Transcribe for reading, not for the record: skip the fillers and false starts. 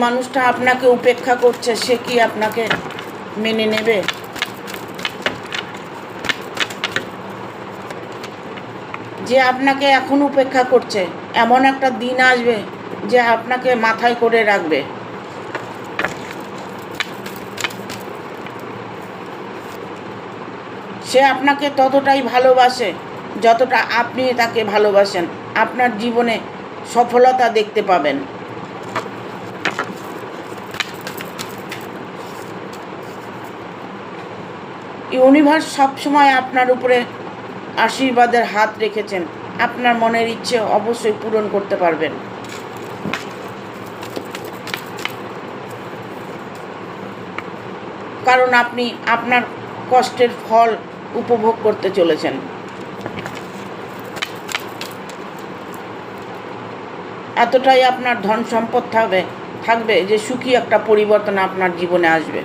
মানুষটা আপনাকে উপেক্ষা করছে, সে কি আপনাকে মেনে নেবে? যে আপনাকে এখন উপেক্ষা করছে, এমন একটা দিন আসবে যে আপনাকে মাথায় করে রাখবে। সে আপনাকে ততটাই ভালোবাসে যতটা আপনি তাকে ভালোবাসেন। আপনার জীবনে সফলতা দেখতে পাবেন। ইউনিভার্স সবসময় আপনার উপরে আশীর্বাদের হাত রেখেছেন। আপনার মনের ইচ্ছে অবশ্যই পূরণ করতে পারবেন। কারণ আপনি আপনার কষ্টের ফল উপভোগ করতে চলেছেন। এতটাই আপনার ধন সম্পদ থাকবে যে সুখী একটা পরিবর্তন আপনার জীবনে আসবে।